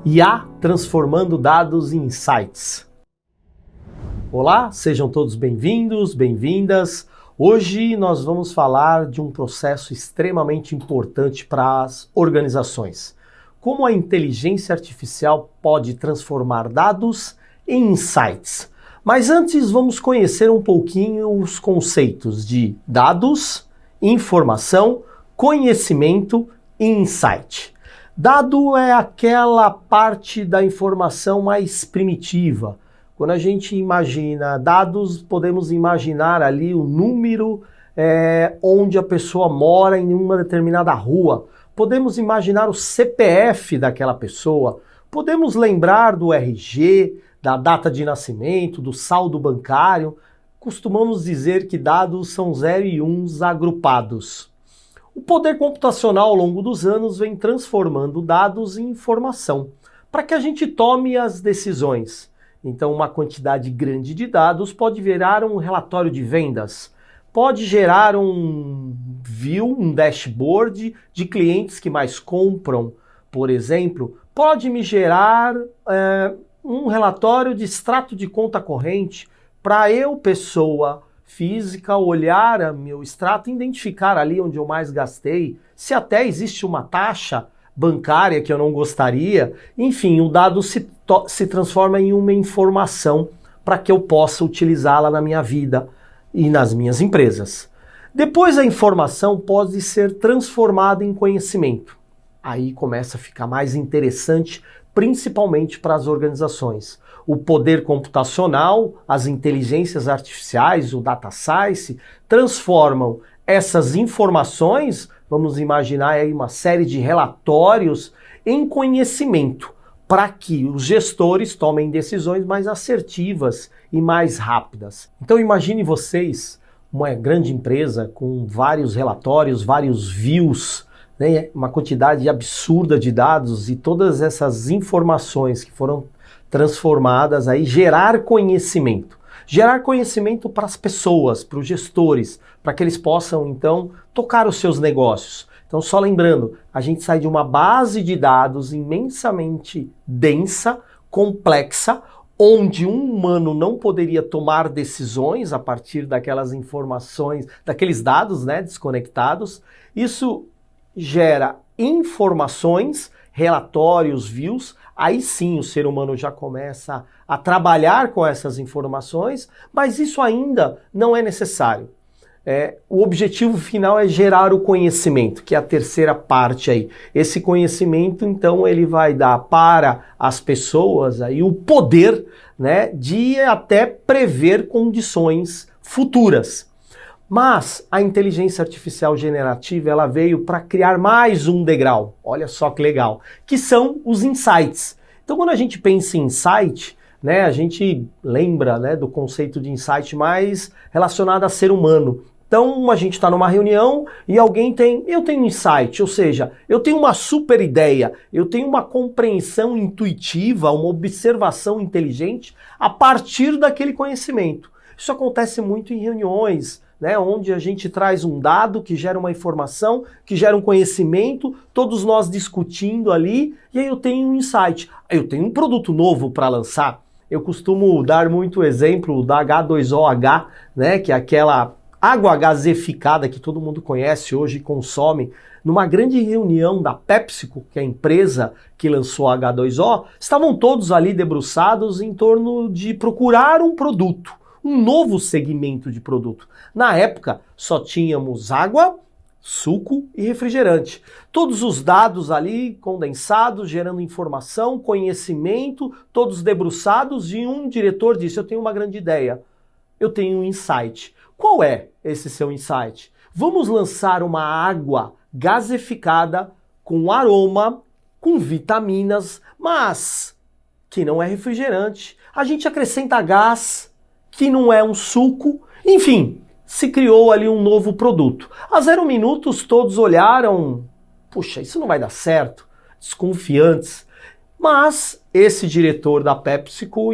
IA transformando dados em insights. Olá, sejam todos bem-vindos, bem-vindas. Hoje nós vamos falar de um processo extremamente importante para as organizações. Como a inteligência artificial pode transformar dados em insights. Mas antes vamos conhecer um pouquinho os conceitos de dados, informação, conhecimento e insight. Dado é aquela parte da informação mais primitiva. Quando a gente imagina dados, podemos imaginar ali o número onde a pessoa mora em uma determinada rua. Podemos imaginar o CPF daquela pessoa. Podemos lembrar do RG, da data de nascimento, do saldo bancário. Costumamos dizer que dados são 0 e 1 agrupados. O poder computacional ao longo dos anos vem transformando dados em informação para que a gente tome as decisões. Então, uma quantidade grande de dados pode virar um relatório de vendas, pode gerar um view, um dashboard de clientes que mais compram, por exemplo, pode me gerar um relatório de extrato de conta corrente para eu, pessoa física, olhar meu extrato, identificar ali onde eu mais gastei, se até existe uma taxa bancária que eu não gostaria. Enfim, o dado se transforma em uma informação para que eu possa utilizá-la na minha vida e nas minhas empresas. Depois a informação pode ser transformada em conhecimento. Aí começa a ficar mais interessante, principalmente para as organizações. O poder computacional, as inteligências artificiais, o data science, transformam essas informações, vamos imaginar aí uma série de relatórios, em conhecimento, para que os gestores tomem decisões mais assertivas e mais rápidas. Então imagine vocês uma grande empresa com vários relatórios, vários views, né, uma quantidade absurda de dados e todas essas informações que foram transformadas aí, gerar conhecimento. Gerar conhecimento para as pessoas, para os gestores, para que eles possam, então, tocar os seus negócios. Então, só lembrando, a gente sai de uma base de dados imensamente densa, complexa, onde um humano não poderia tomar decisões a partir daquelas informações, daqueles dados, né, desconectados. Isso gera informações, relatórios, views. Aí sim o ser humano já começa a trabalhar com essas informações, mas isso ainda não é necessário. O objetivo final é gerar o conhecimento, que é a terceira parte aí. Esse conhecimento, então, ele vai dar para as pessoas aí o poder, né, de até prever condições futuras. Mas a inteligência artificial generativa, ela veio para criar mais um degrau, olha só que legal, que são os insights. Então quando a gente pensa em insight, né, a gente lembra, né, do conceito de insight mais relacionado a ser humano. Então a gente está numa reunião e eu tenho insight, ou seja, eu tenho uma super ideia, eu tenho uma compreensão intuitiva, uma observação inteligente a partir daquele conhecimento. Isso acontece muito em reuniões, né, onde a gente traz um dado que gera uma informação, que gera um conhecimento, todos nós discutindo ali, e aí eu tenho um insight. Eu tenho um produto novo para lançar. Eu costumo dar muito exemplo da H2OH, né, que é aquela água gaseificada que todo mundo conhece hoje e consome. Numa grande reunião da PepsiCo, que é a empresa que lançou a H2O, estavam todos ali debruçados em torno de procurar um produto, um novo segmento de produto. Na época, só tínhamos água, suco e refrigerante. Todos os dados ali condensados, gerando informação, conhecimento, todos debruçados, e um diretor disse: eu tenho uma grande ideia, eu tenho um insight. Qual é esse seu insight? Vamos lançar uma água gaseificada com aroma, com vitaminas, mas que não é refrigerante. A gente acrescenta gás, que não é um suco, enfim, se criou ali um novo produto. A 0 minutos todos olharam, puxa, isso não vai dar certo, desconfiantes. Mas esse diretor da PepsiCo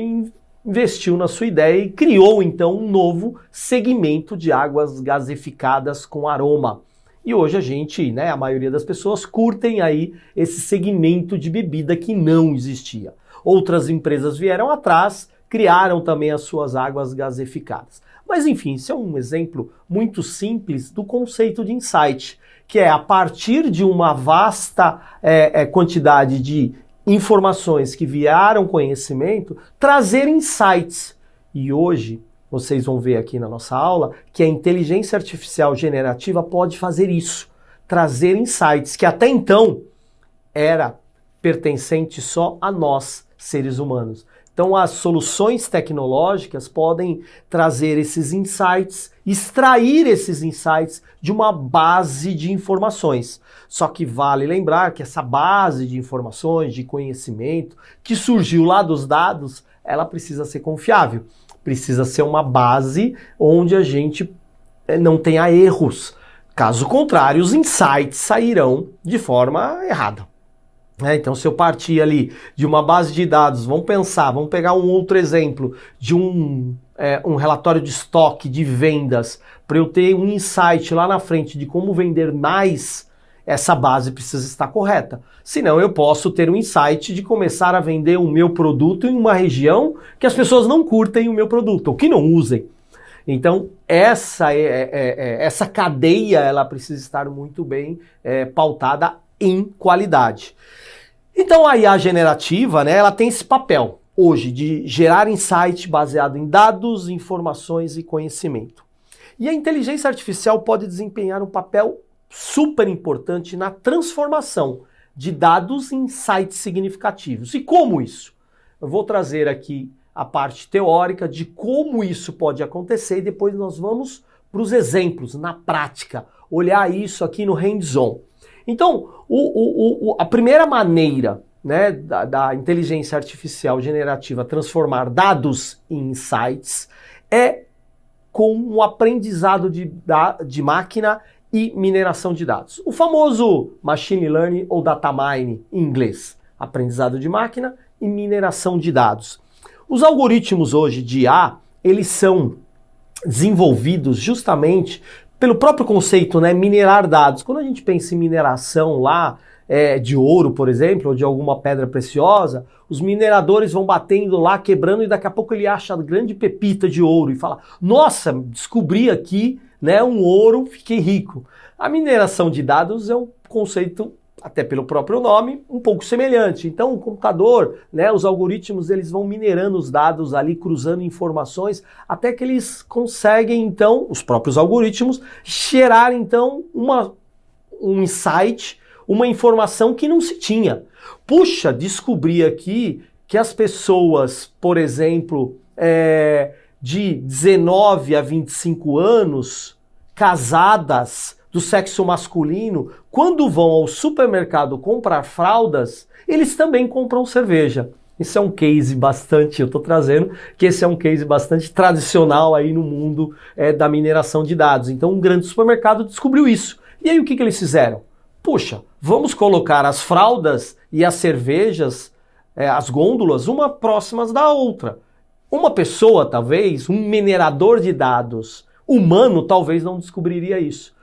investiu na sua ideia e criou então um novo segmento de águas gaseificadas com aroma. E hoje a gente, né, a maioria das pessoas curtem aí esse segmento de bebida que não existia. Outras empresas vieram atrás, criaram também as suas águas gaseificadas. Mas enfim, isso é um exemplo muito simples do conceito de insight, que é a partir de uma vasta quantidade de informações que viraram conhecimento, trazer insights. E hoje, vocês vão ver aqui na nossa aula, que a inteligência artificial generativa pode fazer isso, trazer insights que até então era pertencente só a nós, seres humanos. Então as soluções tecnológicas podem trazer esses insights, extrair esses insights de uma base de informações. Só que vale lembrar que essa base de informações, de conhecimento, que surgiu lá dos dados, ela precisa ser confiável. Precisa ser uma base onde a gente não tenha erros. Caso contrário, os insights sairão de forma errada. Então, se eu partir ali de uma base de dados, vamos pegar um outro exemplo de um relatório de estoque, de vendas, para eu ter um insight lá na frente de como vender mais, essa base precisa estar correta. Senão eu posso ter um insight de começar a vender o meu produto em uma região que as pessoas não curtem o meu produto, ou que não usem. Então, essa cadeia, ela precisa estar muito bem pautada em qualidade. Então a IA generativa, né, ela tem esse papel hoje de gerar insight baseado em dados, informações e conhecimento. E a inteligência artificial pode desempenhar um papel super importante na transformação de dados em insights significativos. E como isso? Eu vou trazer aqui a parte teórica de como isso pode acontecer e depois nós vamos para os exemplos, na prática, olhar isso aqui no hands-on. Então, a primeira maneira, né, da inteligência artificial generativa transformar dados em insights é com o aprendizado de máquina e mineração de dados. O famoso machine learning ou data mining em inglês. Aprendizado de máquina e mineração de dados. Os algoritmos hoje de IA, eles são desenvolvidos justamente pelo próprio conceito, né, minerar dados. Quando a gente pensa em mineração lá, de ouro, por exemplo, ou de alguma pedra preciosa, os mineradores vão batendo lá, quebrando, e daqui a pouco ele acha a grande pepita de ouro e fala, nossa, descobri aqui, né, um ouro, fiquei rico. A mineração de dados é um conceito, até pelo próprio nome, um pouco semelhante. Então o computador, né, os algoritmos, eles vão minerando os dados ali, cruzando informações, até que eles conseguem, então, os próprios algoritmos, gerar, então, um insight, uma informação que não se tinha. Puxa, descobri aqui que as pessoas, por exemplo, de 19 a 25 anos, casadas, do sexo masculino, quando vão ao supermercado comprar fraldas, eles também compram cerveja. Isso é um case bastante, eu estou trazendo, que esse é um case bastante tradicional aí no mundo da mineração de dados. Então um grande supermercado descobriu isso. E aí o que eles fizeram? Puxa, vamos colocar as fraldas e as cervejas, as gôndolas, uma próximas da outra. Uma pessoa, talvez, um minerador de dados humano, talvez não descobriria isso.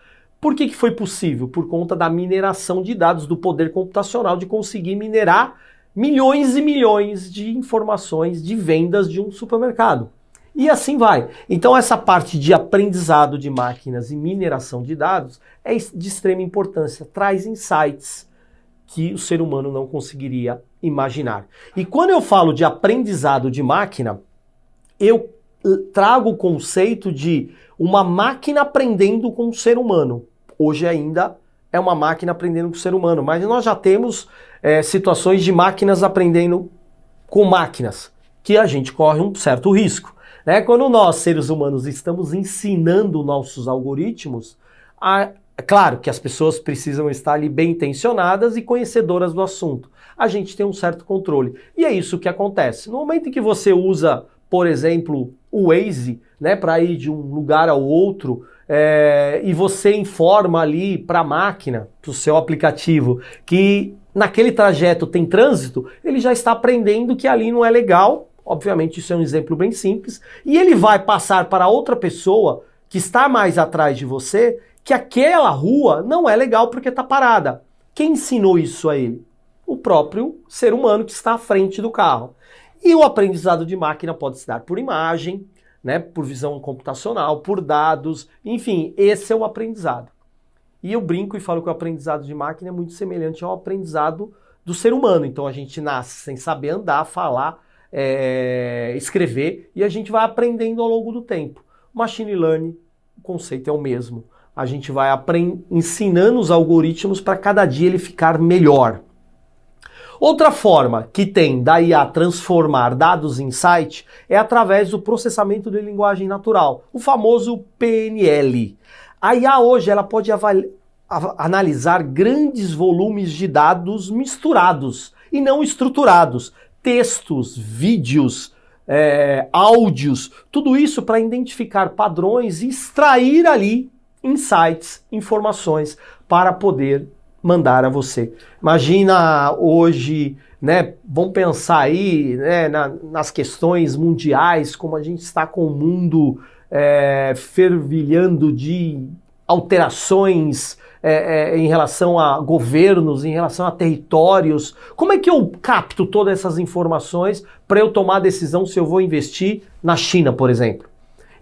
Por que foi possível? Por conta da mineração de dados, do poder computacional, de conseguir minerar milhões e milhões de informações de vendas de um supermercado. E assim vai. Então essa parte de aprendizado de máquinas e mineração de dados é de extrema importância, traz insights que o ser humano não conseguiria imaginar. E quando eu falo de aprendizado de máquina, eu trago o conceito de uma máquina aprendendo com o ser humano. Hoje ainda é uma máquina aprendendo com o ser humano, mas nós já temos situações de máquinas aprendendo com máquinas, que a gente corre um certo risco. Né? Quando nós, seres humanos, estamos ensinando nossos algoritmos, é claro que as pessoas precisam estar ali bem intencionadas e conhecedoras do assunto. A gente tem um certo controle. E é isso que acontece. No momento em que você usa, por exemplo, o Waze, né, para ir de um lugar ao outro, e você informa ali para a máquina, para o seu aplicativo, que naquele trajeto tem trânsito, ele já está aprendendo que ali não é legal. Obviamente isso é um exemplo bem simples. E ele vai passar para outra pessoa que está mais atrás de você, que aquela rua não é legal porque está parada. Quem ensinou isso a ele? O próprio ser humano que está à frente do carro. E o aprendizado de máquina pode se dar por imagem, né, por visão computacional, por dados, enfim, esse é o aprendizado. E eu brinco e falo que o aprendizado de máquina é muito semelhante ao aprendizado do ser humano. Então a gente nasce sem saber andar, falar, escrever, e a gente vai aprendendo ao longo do tempo. Machine Learning, o conceito é o mesmo. A gente vai ensinando os algoritmos para cada dia ele ficar melhor. Outra forma que tem da IA transformar dados em insight é através do processamento de linguagem natural, o famoso PNL. A IA hoje ela pode analisar grandes volumes de dados misturados e não estruturados, textos, vídeos, áudios, tudo isso para identificar padrões e extrair ali insights, informações para poder mandar a você. Imagina hoje, né, vamos pensar aí, né, nas questões mundiais, como a gente está com o mundo fervilhando de alterações em relação a governos, em relação a territórios. Como é que eu capto todas essas informações para eu tomar a decisão se eu vou investir na China, por exemplo?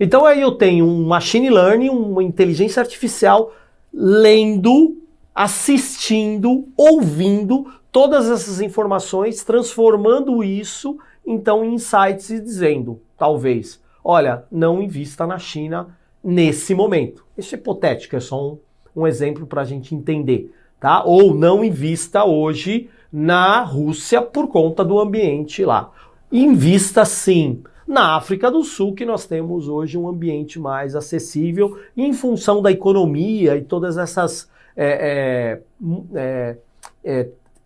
Então aí eu tenho um machine learning, uma inteligência artificial lendo, assistindo, ouvindo todas essas informações, transformando isso então em insights e dizendo, talvez, olha, não invista na China nesse momento. Isso é hipotético, é só um exemplo para a gente entender, tá? Ou não invista hoje na Rússia por conta do ambiente lá. Invista sim na África do Sul, que nós temos hoje um ambiente mais acessível em função da economia e todas essas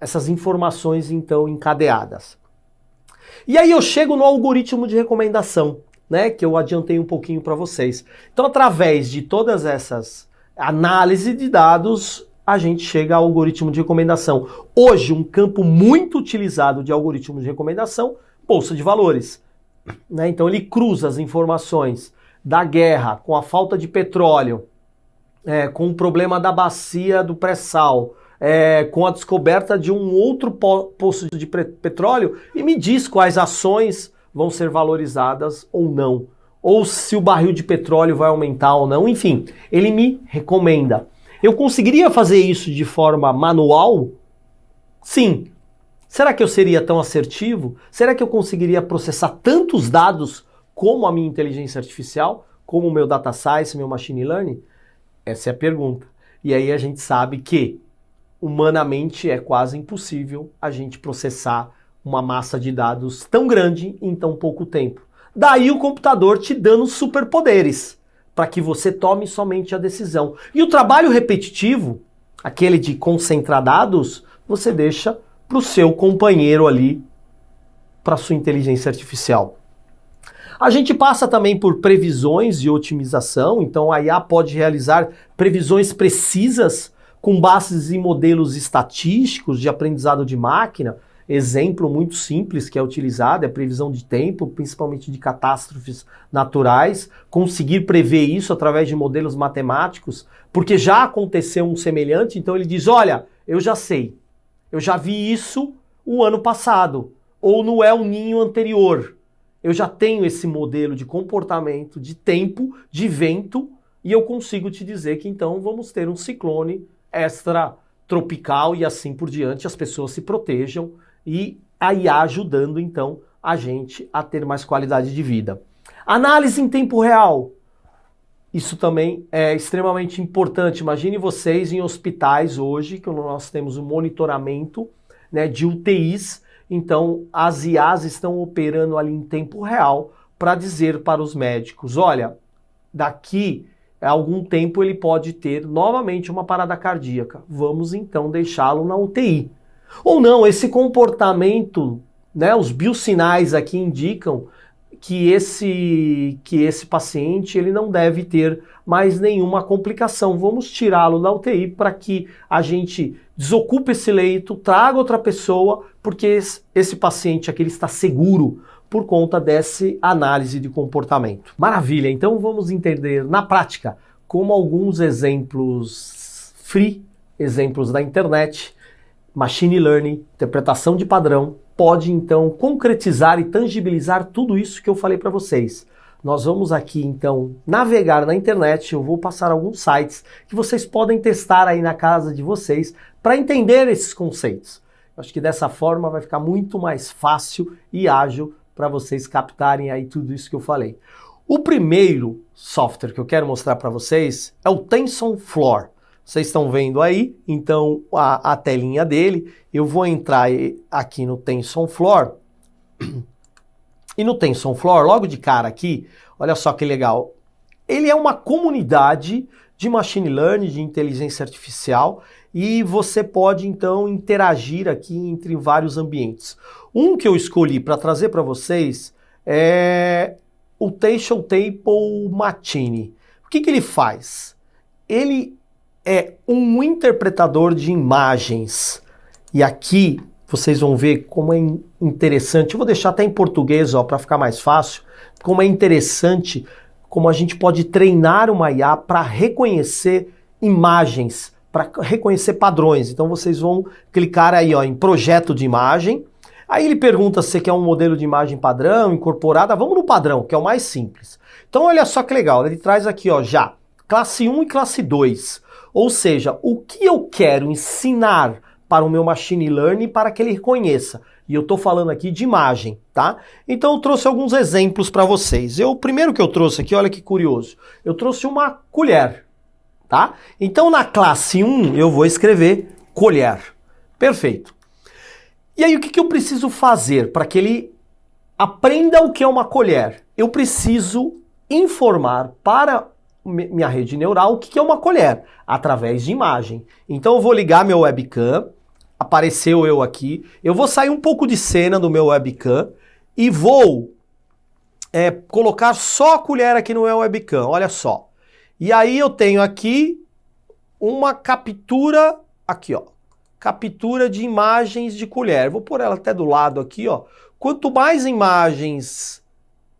essas informações então encadeadas. E aí eu chego no algoritmo de recomendação, né, que eu adiantei um pouquinho para vocês. Então, através de todas essas análises de dados, a gente chega ao algoritmo de recomendação. Hoje, um campo muito utilizado de algoritmo de recomendação, bolsa de valores. Né? Então, ele cruza as informações da guerra com a falta de petróleo, com o problema da bacia do pré-sal, com a descoberta de um outro poço de petróleo e me diz quais ações vão ser valorizadas ou não, ou se o barril de petróleo vai aumentar ou não, enfim, ele me recomenda. Eu conseguiria fazer isso de forma manual? Sim. Será que eu seria tão assertivo? Será que eu conseguiria processar tantos dados como a minha inteligência artificial, como o meu data science, meu machine learning? Essa é a pergunta. E aí a gente sabe que humanamente é quase impossível a gente processar uma massa de dados tão grande em tão pouco tempo. Daí o computador te dando superpoderes para que você tome somente a decisão. E o trabalho repetitivo, aquele de concentrar dados, você deixa para o seu companheiro ali, para a sua inteligência artificial. A gente passa também por previsões e otimização, então a IA pode realizar previsões precisas com bases em modelos estatísticos de aprendizado de máquina. Exemplo muito simples que é utilizado é a previsão de tempo, principalmente de catástrofes naturais, conseguir prever isso através de modelos matemáticos, porque já aconteceu um semelhante, então ele diz, olha, eu já sei, eu já vi isso o ano passado, ou no El Niño anterior. Eu já tenho esse modelo de comportamento, de tempo, de vento, e eu consigo te dizer que então vamos ter um ciclone extratropical e assim por diante, as pessoas se protejam e a IA ajudando então a gente a ter mais qualidade de vida. Análise em tempo real. Isso também é extremamente importante. Imagine vocês em hospitais hoje, que nós temos um monitoramento, né, de UTIs. Então, as IAs estão operando ali em tempo real para dizer para os médicos, olha, daqui a algum tempo ele pode ter novamente uma parada cardíaca. Vamos então deixá-lo na UTI. Ou não, esse comportamento, né, os biosinais aqui indicam que esse paciente ele não deve ter mais nenhuma complicação. Vamos tirá-lo da UTI para que a gente desocupe esse leito, traga outra pessoa, porque esse paciente aqui ele está seguro por conta dessa análise de comportamento. Maravilha, então vamos entender na prática como alguns exemplos free, exemplos da internet, machine learning, interpretação de padrão, pode então concretizar e tangibilizar tudo isso que eu falei para vocês. Nós vamos aqui então navegar na internet, eu vou passar alguns sites que vocês podem testar aí na casa de vocês para entender esses conceitos. Eu acho que dessa forma vai ficar muito mais fácil e ágil para vocês captarem aí tudo isso que eu falei. O primeiro software que eu quero mostrar para vocês é o TensorFlow. Vocês estão vendo aí, então, a telinha dele. Eu vou entrar aqui no TensorFlow. E no TensorFlow, logo de cara aqui, olha só que legal. Ele é uma comunidade de machine learning, de inteligência artificial, e você pode, então, interagir aqui entre vários ambientes. Um que eu escolhi para trazer para vocês é o Teachable Machine. O que ele faz? Ele é um interpretador de imagens. E aqui vocês vão ver como é interessante. Eu vou deixar até em português para ficar mais fácil. Como é interessante como a gente pode treinar uma IA para reconhecer imagens, para reconhecer padrões. Então vocês vão clicar aí em projeto de imagem. Aí ele pergunta se quer um modelo de imagem padrão, incorporada. Vamos no padrão, que é o mais simples. Então olha só que legal, ele traz aqui já classe 1 e classe 2. Ou seja, o que eu quero ensinar para o meu machine learning para que ele reconheça. E eu estou falando aqui de imagem, tá? Então eu trouxe alguns exemplos para vocês. O primeiro que eu trouxe aqui, olha que curioso. Eu trouxe uma colher, tá? Então na classe 1 eu vou escrever colher. Perfeito. E aí o que eu preciso fazer para que ele aprenda o que é uma colher? Eu preciso informar para minha rede neural o que é uma colher, através de imagem. Então eu vou ligar meu webcam, apareceu eu aqui, eu vou sair um pouco de cena do meu webcam e vou colocar só a colher aqui no meu webcam, olha só. E aí eu tenho aqui uma captura, aqui captura de imagens de colher. Vou pôr ela até do lado aqui, Quanto mais imagens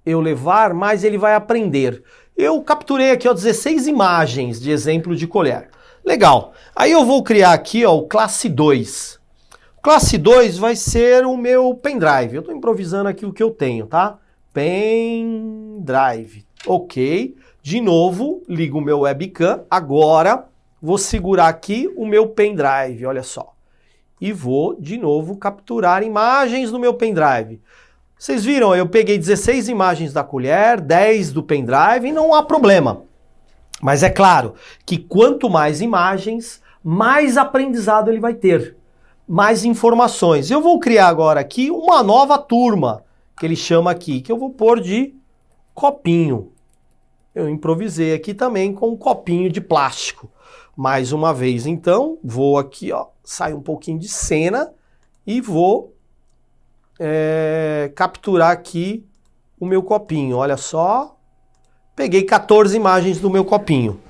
eu levar, mais ele vai aprender. Eu capturei aqui 16 imagens de exemplo de colher. Legal. Aí eu vou criar aqui o classe 2. O classe 2 vai ser o meu pendrive. Eu estou improvisando aqui o que eu tenho, tá? Pendrive. Ok. De novo, ligo o meu webcam. Agora, vou segurar aqui o meu pendrive, olha só. E vou, de novo, capturar imagens no meu pendrive. Vocês viram, eu peguei 16 imagens da colher, 10 do pendrive, e não há problema. Mas é claro que quanto mais imagens, mais aprendizado ele vai ter. Mais informações. Eu vou criar agora aqui uma nova turma, que ele chama aqui, que eu vou pôr de copinho. Eu improvisei aqui também com um copinho de plástico. Mais uma vez, então, vou aqui, sair um pouquinho de cena e vou capturar aqui o meu copinho. Olha só, peguei 14 imagens do meu copinho.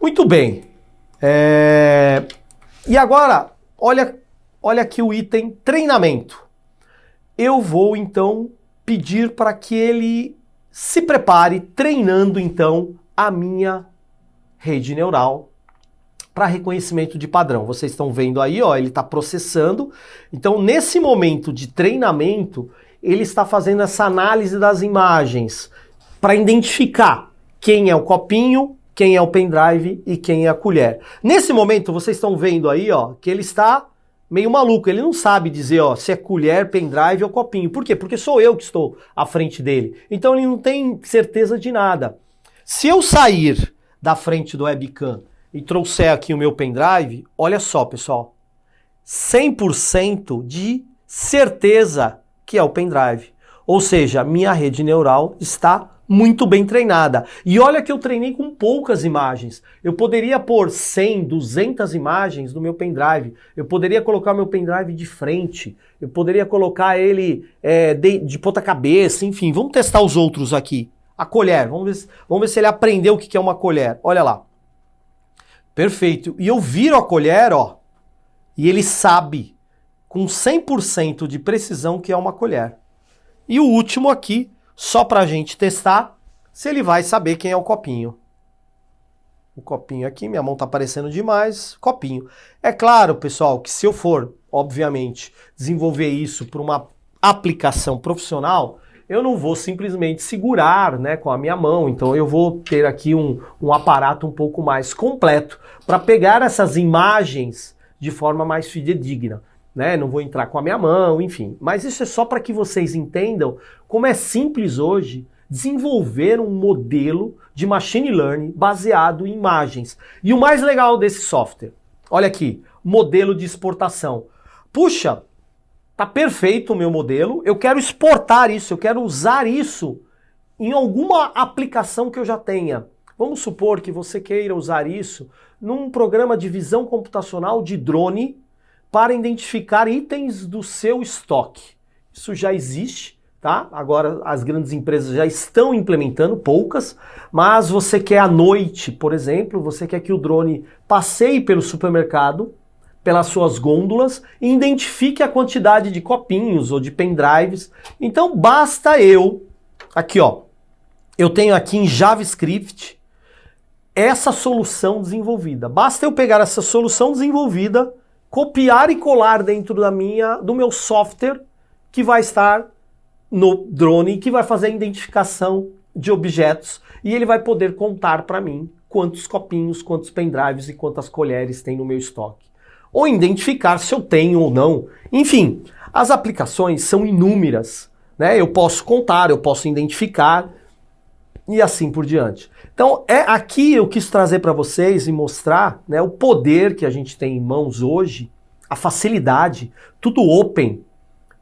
Muito bem. E agora, olha aqui o item treinamento. Eu vou então pedir para que ele se prepare treinando então a minha rede neural para reconhecimento de padrão. Vocês estão vendo aí, ele está processando. Então, nesse momento de treinamento, ele está fazendo essa análise das imagens para identificar quem é o copinho, quem é o pendrive e quem é a colher. Nesse momento, vocês estão vendo aí, que ele está meio maluco. Ele não sabe dizer, se é colher, pendrive ou copinho. Por quê? Porque sou eu que estou à frente dele. Então, ele não tem certeza de nada. Se eu sair da frente do webcam e trouxer aqui o meu pendrive, olha só, pessoal, 100% de certeza que é o pendrive. Ou seja, minha rede neural está muito bem treinada. E olha que eu treinei com poucas imagens. Eu poderia pôr 100, 200 imagens no meu pendrive. Eu poderia colocar o meu pendrive de frente. Eu poderia colocar ele de ponta cabeça, enfim. Vamos testar os outros aqui. A colher, vamos ver se ele aprendeu o que é uma colher. Olha lá. Perfeito. E eu viro a colher, e ele sabe com 100% de precisão que é uma colher. E o último aqui, só para a gente testar, se ele vai saber quem é o copinho. o copinho aqui, minha mão tá aparecendo demais, copinho. É claro, pessoal, que se eu for, obviamente, desenvolver isso para uma aplicação profissional, eu não vou simplesmente segurar, né, com a minha mão, então eu vou ter aqui um aparato um pouco mais completo para pegar essas imagens de forma mais fidedigna, né? Não vou entrar com a minha mão, enfim. Mas isso é só para que vocês entendam como é simples hoje desenvolver um modelo de machine learning baseado em imagens. E o mais legal desse software, olha aqui, modelo de exportação. Puxa, tá perfeito o meu modelo, eu quero exportar isso, eu quero usar isso em alguma aplicação que eu já tenha. Vamos supor que você queira usar isso num programa de visão computacional de drone para identificar itens do seu estoque. Isso já existe, tá? Agora as grandes empresas já estão implementando, poucas, mas você quer à noite, por exemplo, você quer que o drone passeie pelo supermercado, pelas suas gôndolas e identifique a quantidade de copinhos ou de pendrives. Então basta aqui ó, eu tenho aqui em JavaScript essa solução desenvolvida. Basta eu pegar essa solução desenvolvida, copiar e colar dentro do meu software que vai estar no drone, que vai fazer a identificação de objetos e ele vai poder contar para mim quantos copinhos, quantos pendrives e quantas colheres tem no meu estoque. Ou identificar se eu tenho ou não. Enfim, as aplicações são inúmeras, né? Eu posso contar, eu posso identificar e assim por diante. Então, aqui eu quis trazer para vocês e mostrar, né, o poder que a gente tem em mãos hoje, a facilidade, tudo open,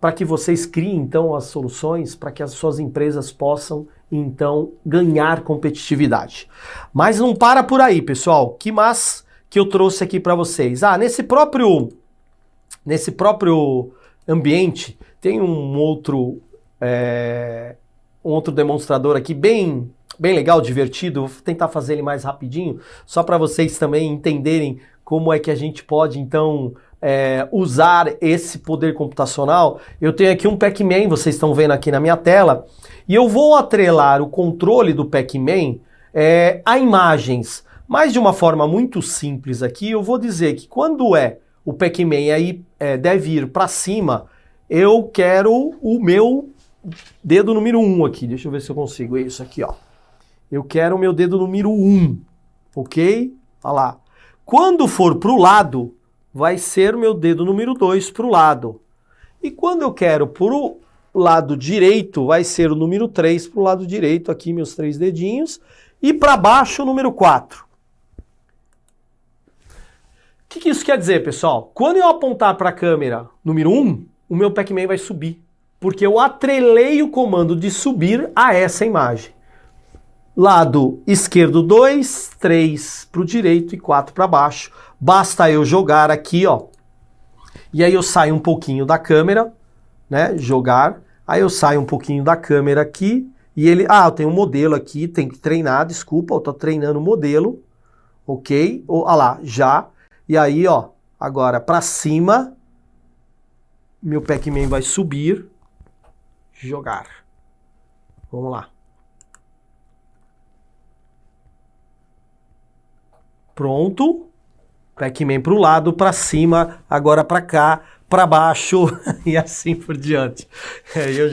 para que vocês criem então as soluções para que as suas empresas possam então ganhar competitividade. Mas não para por aí, pessoal. Que eu trouxe aqui para vocês. Nesse próprio ambiente tem um outro demonstrador aqui bem legal, divertido. Vou tentar fazer ele mais rapidinho, só para vocês também entenderem como é que a gente pode então usar esse poder computacional. Eu tenho aqui um Pac-Man, vocês estão vendo aqui na minha tela, e eu vou atrelar o controle do Pac-Man a imagens. Mas de uma forma muito simples aqui, eu vou dizer que quando o Pac-Man aí deve ir para cima, eu quero o meu dedo número 1 aqui. Deixa eu ver se eu consigo isso aqui, ó. Eu quero o meu dedo número 1, ok? Olha lá. Quando for para o lado, vai ser o meu dedo número 2 para o lado. E quando eu quero para o lado direito, vai ser o número 3 para o lado direito, aqui meus 3 dedinhos. E para baixo, o número 4. O que isso quer dizer, pessoal? Quando eu apontar para a câmera número 1, o meu Pac-Man vai subir, porque eu atrelei o comando de subir a essa imagem. Lado esquerdo 2, 3 para o direito e 4 para baixo. Basta eu jogar aqui, ó. E aí eu saio um pouquinho da câmera, né? Jogar. Aí eu saio um pouquinho da câmera aqui e ele... eu tenho um modelo aqui, tem que treinar, desculpa, eu tô treinando o modelo. Ok? Olha lá, já... E aí, ó, agora para cima, meu Pac-Man vai subir, jogar. Vamos lá. Pronto. Pac-Man para o lado, para cima, agora para cá, para baixo e assim por diante. Eu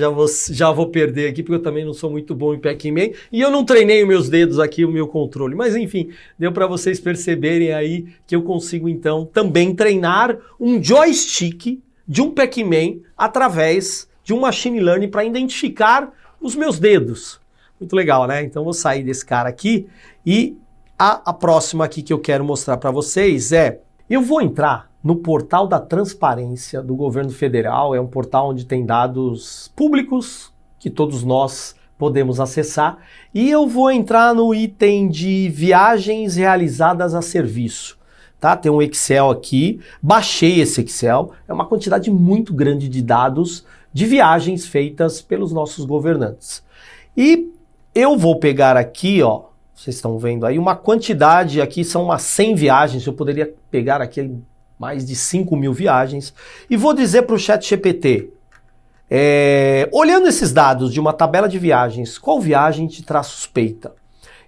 já vou perder aqui, porque eu também não sou muito bom em Pac-Man e eu não treinei os meus dedos aqui, o meu controle. Mas enfim, deu para vocês perceberem aí que eu consigo então também treinar um joystick de um Pac-Man através de um machine learning para identificar os meus dedos. Muito legal, né? Então vou sair desse cara aqui e a próxima aqui que eu quero mostrar para vocês eu vou entrar no portal da transparência do governo federal. É um portal onde tem dados públicos que todos nós podemos acessar. E eu vou entrar no item de viagens realizadas a serviço. Tá? Tem um Excel aqui, baixei esse Excel. É uma quantidade muito grande de dados de viagens feitas pelos nossos governantes. E eu vou pegar aqui, ó, vocês estão vendo aí, uma quantidade aqui, são umas 100 viagens. Eu poderia pegar aqui mais de 5.000 viagens, e vou dizer para o ChatGPT, olhando esses dados de uma tabela de viagens, qual viagem te traz suspeita?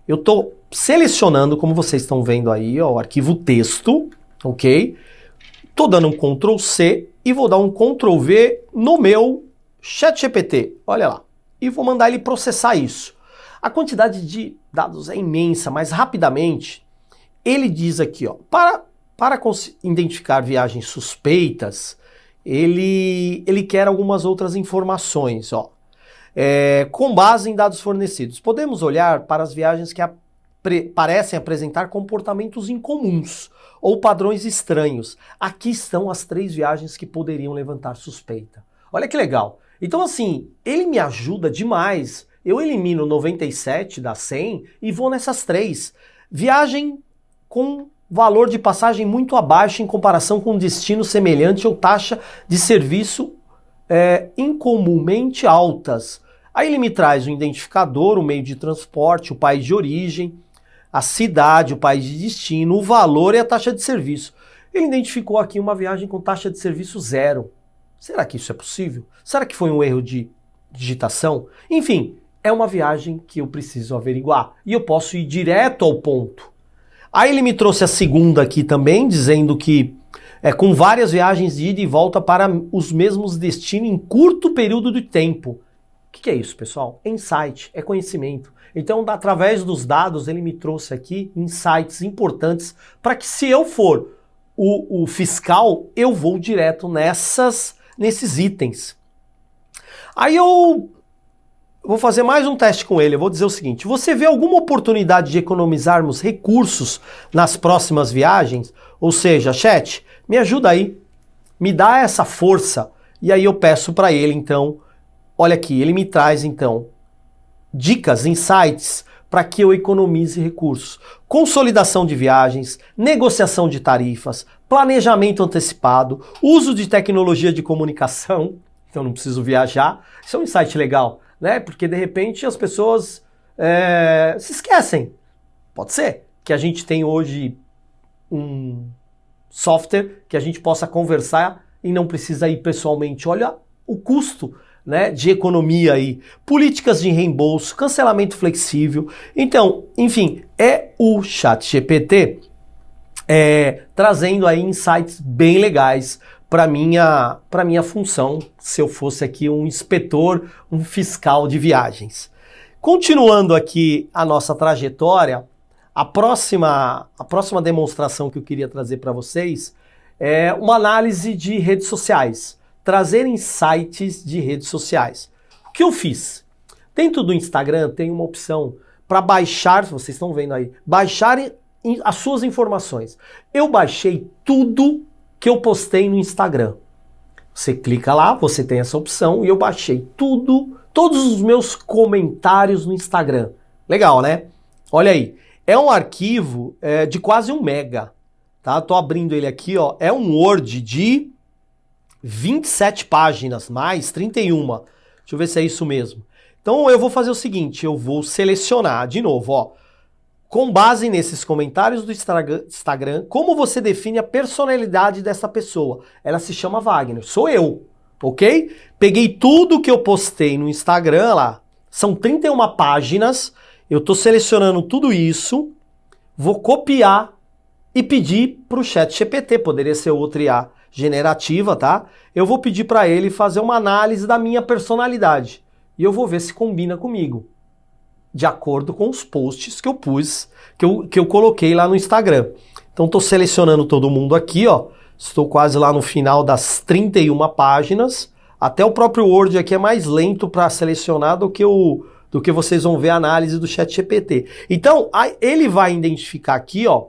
Eu estou selecionando, como vocês estão vendo aí, ó, o arquivo texto, ok? Tô dando um Ctrl C e vou dar um Ctrl V no meu ChatGPT, olha lá. E vou mandar ele processar isso. A quantidade de dados é imensa, mas rapidamente ele diz aqui, ó, para identificar viagens suspeitas, ele quer algumas outras informações, ó. Com base em dados fornecidos, podemos olhar para as viagens que parecem apresentar comportamentos incomuns ou padrões estranhos. Aqui estão as 3 viagens que poderiam levantar suspeita. Olha que legal. Então assim, ele me ajuda demais. Eu elimino 97 das 100 e vou nessas 3. Viagem com valor de passagem muito abaixo em comparação com um destino semelhante ou taxa de serviço incomumente altas. Aí ele me traz o identificador, o meio de transporte, o país de origem, a cidade, o país de destino, o valor e a taxa de serviço. Ele identificou aqui uma viagem com taxa de serviço 0. Será que isso é possível? Será que foi um erro de digitação? Enfim, é uma viagem que eu preciso averiguar e eu posso ir direto ao ponto. Aí ele me trouxe a segunda aqui também, dizendo que com várias viagens de ida e volta para os mesmos destinos em curto período de tempo. O que é isso, pessoal? É insight, é conhecimento. Então, através dos dados, ele me trouxe aqui insights importantes para que, se eu for o fiscal, eu vou direto nesses itens. Aí eu vou fazer mais um teste com ele. Eu vou dizer o seguinte: você vê alguma oportunidade de economizarmos recursos nas próximas viagens? Ou seja, chat, me ajuda aí, me dá essa força. E aí eu peço para ele, então, olha aqui, ele me traz, então, dicas, insights para que eu economize recursos. Consolidação de viagens, negociação de tarifas, planejamento antecipado, uso de tecnologia de comunicação, então não preciso viajar. Isso é um insight legal, né? Porque de repente as pessoas se esquecem. Pode ser que a gente tem hoje um software que a gente possa conversar e não precisa ir pessoalmente. Olha o custo, né, de economia aí, políticas de reembolso, cancelamento flexível. Então, enfim, é o ChatGPT trazendo aí insights bem legais para minha função, se eu fosse aqui um inspetor, um fiscal de viagens. Continuando aqui a nossa trajetória, a próxima demonstração que eu queria trazer para vocês é uma análise de redes sociais. Trazer insights de redes sociais. O que eu fiz? Dentro do Instagram tem uma opção para baixar, vocês estão vendo aí, baixar as suas informações. Eu baixei tudo que eu postei no Instagram. Você clica lá, você tem essa opção e eu baixei tudo, todos os meus comentários no Instagram. Legal, né? Olha aí, é um arquivo de quase 1 mega, tá? Tô abrindo ele aqui, ó, é um Word de 27 páginas, mais 31. Deixa eu ver se é isso mesmo. Então eu vou fazer o seguinte, eu vou selecionar de novo, ó, com base nesses comentários do Instagram, como você define a personalidade dessa pessoa? Ela se chama Wagner, sou eu, ok? Peguei tudo que eu postei no Instagram lá, são 31 páginas, eu tô selecionando tudo isso, vou copiar e pedir para o ChatGPT, poderia ser outra IA generativa, tá? Eu vou pedir para ele fazer uma análise da minha personalidade e eu vou ver se combina comigo, de acordo com os posts que eu pus, que eu coloquei lá no Instagram. Então estou selecionando todo mundo aqui, ó. Estou quase lá no final das 31 páginas. Até o próprio Word aqui é mais lento para selecionar do que vocês vão ver a análise do ChatGPT. Então ele vai identificar aqui, ó.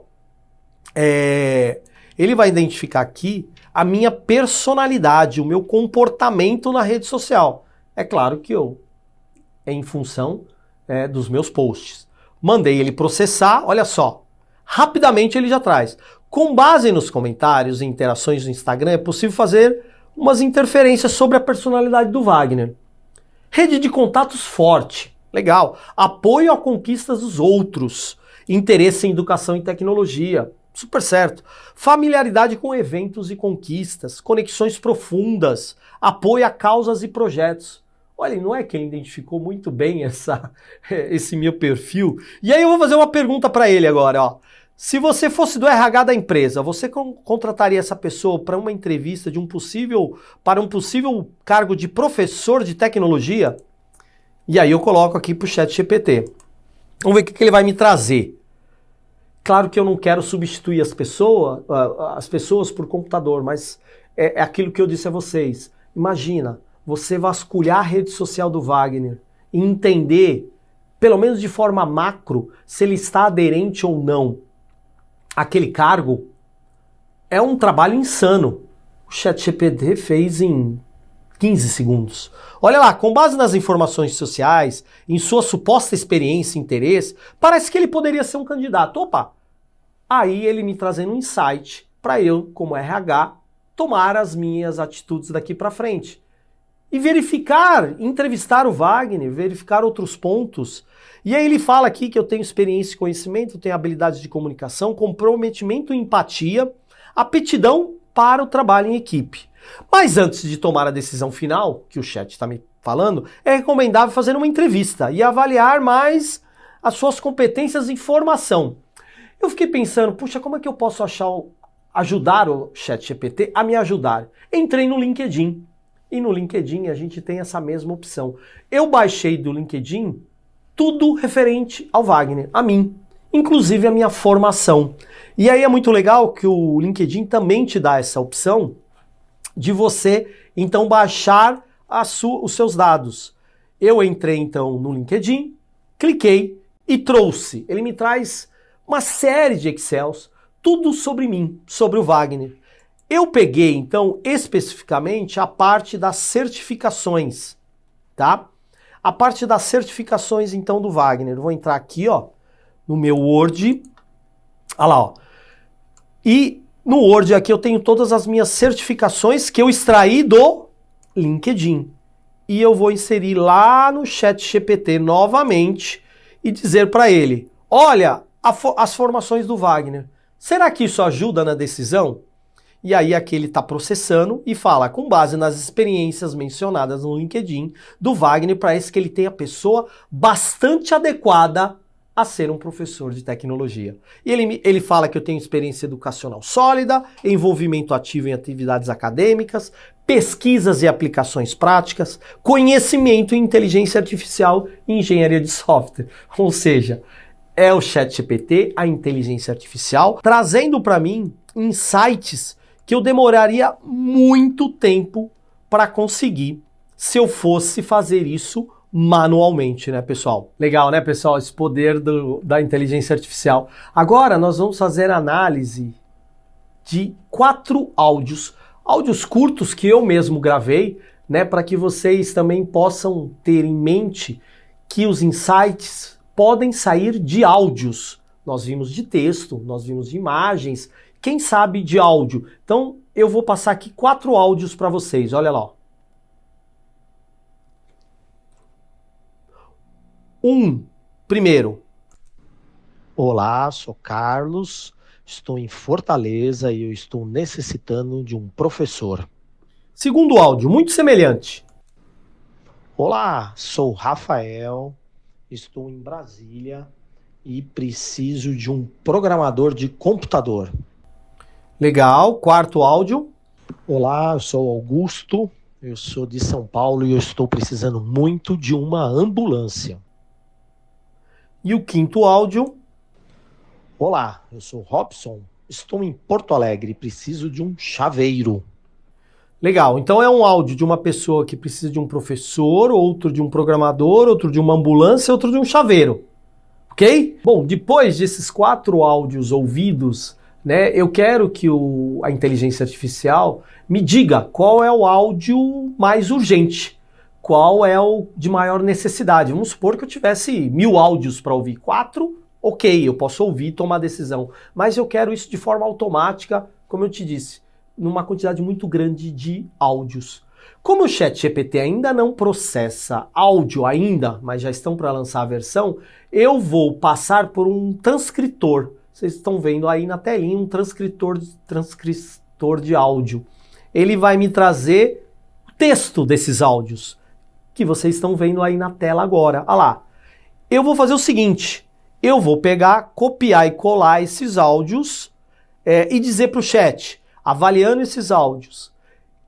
Ele vai identificar aqui a minha personalidade, o meu comportamento na rede social. É claro que é em função dos meus posts. Mandei ele processar, olha só. Rapidamente ele já traz. Com base nos comentários e interações no Instagram, é possível fazer umas interferências sobre a personalidade do Wagner. Rede de contatos forte, legal. Apoio a conquistas dos outros. Interesse em educação e tecnologia. Super certo. Familiaridade com eventos e conquistas, conexões profundas, apoio a causas e projetos. Olha, não é que ele identificou muito bem esse meu perfil? E aí eu vou fazer uma pergunta para ele agora, ó. Se você fosse do RH da empresa, você contrataria essa pessoa para uma entrevista para um possível cargo de professor de tecnologia? E aí eu coloco aqui para o ChatGPT. Vamos ver o que ele vai me trazer. Claro que eu não quero substituir as pessoas por computador, mas é aquilo que eu disse a vocês. Imagina, você vasculhar a rede social do Wagner e entender, pelo menos de forma macro, se ele está aderente ou não àquele cargo. É um trabalho insano. O ChatGPT fez em 15 segundos. Olha lá, com base nas informações sociais, em sua suposta experiência e interesse, parece que ele poderia ser um candidato. Opa! Aí ele me trazendo um insight para eu, como RH, tomar as minhas atitudes daqui para frente. E entrevistar o Wagner, verificar outros pontos. E aí ele fala aqui que eu tenho experiência e conhecimento, tenho habilidades de comunicação, comprometimento e empatia, aptidão para o trabalho em equipe. Mas antes de tomar a decisão final, que o chat está me falando, é recomendável fazer uma entrevista e avaliar mais as suas competências em formação. Eu fiquei pensando, puxa, como é que eu posso ajudar o ChatGPT a me ajudar? Entrei no LinkedIn. E no LinkedIn a gente tem essa mesma opção. Eu baixei do LinkedIn tudo referente ao Wagner, a mim, inclusive a minha formação. E aí é muito legal que o LinkedIn também te dá essa opção de você, então, baixar os seus dados. Eu entrei, então, no LinkedIn, cliquei e trouxe. Ele me traz uma série de Excels, tudo sobre mim, sobre o Wagner. Eu peguei, então, especificamente a parte das certificações, tá? A parte das certificações, então, do Wagner. Eu vou entrar aqui, ó, no meu Word. Olha lá, ó. E no Word aqui eu tenho todas as minhas certificações que eu extraí do LinkedIn. E eu vou inserir lá no ChatGPT novamente e dizer para ele, olha, as formações do Wagner. Será que isso ajuda na decisão? E aí aqui ele está processando e fala, com base nas experiências mencionadas no LinkedIn do Wagner, parece que ele tem a pessoa bastante adequada a ser um professor de tecnologia. E ele fala que eu tenho experiência educacional sólida, envolvimento ativo em atividades acadêmicas, pesquisas e aplicações práticas, conhecimento em inteligência artificial e engenharia de software. Ou seja, é o ChatGPT, a inteligência artificial, trazendo para mim insights que eu demoraria muito tempo para conseguir se eu fosse fazer isso manualmente, né, pessoal? Legal, né, pessoal? Esse poder da inteligência artificial. Agora nós vamos fazer análise de 4 áudios curtos que eu mesmo gravei, né, para que vocês também possam ter em mente que os insights podem sair de áudios. Nós vimos de texto, nós vimos de imagens, quem sabe de áudio. Então eu vou passar aqui 4 áudios para vocês, olha lá. Primeiro. Olá, sou Carlos, estou em Fortaleza e eu estou necessitando de um professor. Segundo áudio, muito semelhante. Olá, sou Rafael, estou em Brasília e preciso de um programador de computador. Legal, quarto áudio. Olá, eu sou Augusto, eu sou de São Paulo e eu estou precisando muito de uma ambulância. E o quinto áudio. Olá, eu sou Robson, estou em Porto Alegre e preciso de um chaveiro. Legal, então é um áudio de uma pessoa que precisa de um professor, outro de um programador, outro de uma ambulância, outro de um chaveiro. Ok? Bom, depois desses 4 áudios ouvidos, né, eu quero que a inteligência artificial me diga qual é o áudio mais urgente, qual é o de maior necessidade. Vamos supor que eu tivesse 1000 áudios para ouvir. 4, ok, eu posso ouvir e tomar decisão. Mas eu quero isso de forma automática, como eu te disse, numa quantidade muito grande de áudios. Como o ChatGPT ainda não processa áudio ainda, mas já estão para lançar a versão, eu vou passar por um transcritor. Vocês estão vendo aí na telinha um transcritor de áudio. Ele vai me trazer o texto desses áudios. que vocês estão vendo aí na tela agora. Olha lá. Eu vou fazer o seguinte, eu vou pegar, copiar e colar esses áudios e dizer para o chat, avaliando esses áudios,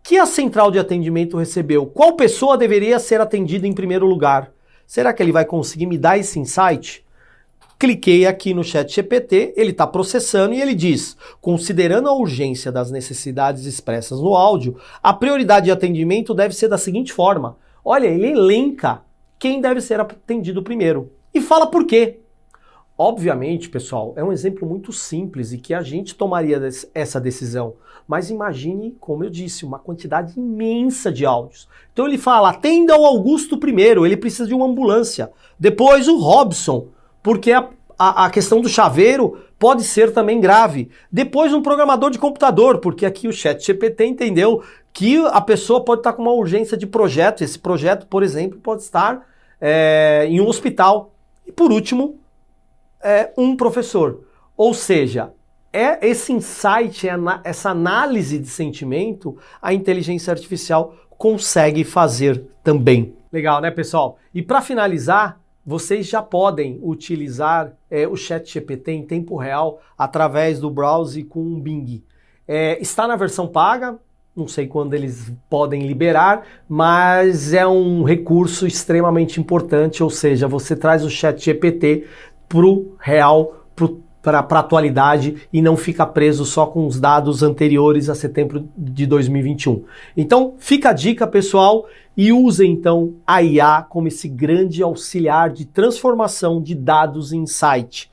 que a central de atendimento recebeu, qual pessoa deveria ser atendida em primeiro lugar? Será que ele vai conseguir me dar esse insight? Cliquei aqui no ChatGPT, ele está processando e ele diz, considerando a urgência das necessidades expressas no áudio, a prioridade de atendimento deve ser da seguinte forma. Olha, ele elenca quem deve ser atendido primeiro. E fala por quê. Obviamente, pessoal, é um exemplo muito simples e que a gente tomaria essa decisão. Mas imagine, como eu disse, uma quantidade imensa de áudios. Então ele fala, atenda o Augusto primeiro, ele precisa de uma ambulância. Depois o Robson, porque a questão do chaveiro pode ser também grave. Depois um programador de computador, porque aqui o ChatGPT entendeu que a pessoa pode estar com uma urgência de projeto. Esse projeto, por exemplo, pode estar em um hospital. E por último, um professor. Ou seja, esse insight, essa análise de sentimento, a inteligência artificial consegue fazer também. Legal, né, pessoal? E para finalizar, vocês já podem utilizar o ChatGPT em tempo real através do browser com o Bing. Está na versão paga, não sei quando eles podem liberar, mas é um recurso extremamente importante, ou seja, você traz o ChatGPT para o real, para a atualidade e não fica preso só com os dados anteriores a setembro de 2021. Então, fica a dica, pessoal, e usem então a IA como esse grande auxiliar de transformação de dados em insight.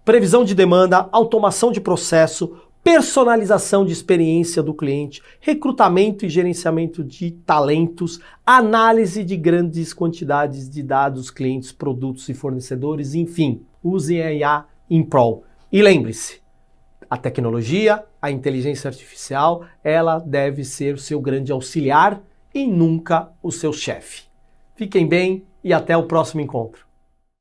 Previsão de demanda, automação de processo, personalização de experiência do cliente, recrutamento e gerenciamento de talentos, análise de grandes quantidades de dados, clientes, produtos e fornecedores, enfim, usem a IA em prol. E lembre-se, a tecnologia, a inteligência artificial, ela deve ser o seu grande auxiliar e nunca o seu chefe. Fiquem bem e até o próximo encontro.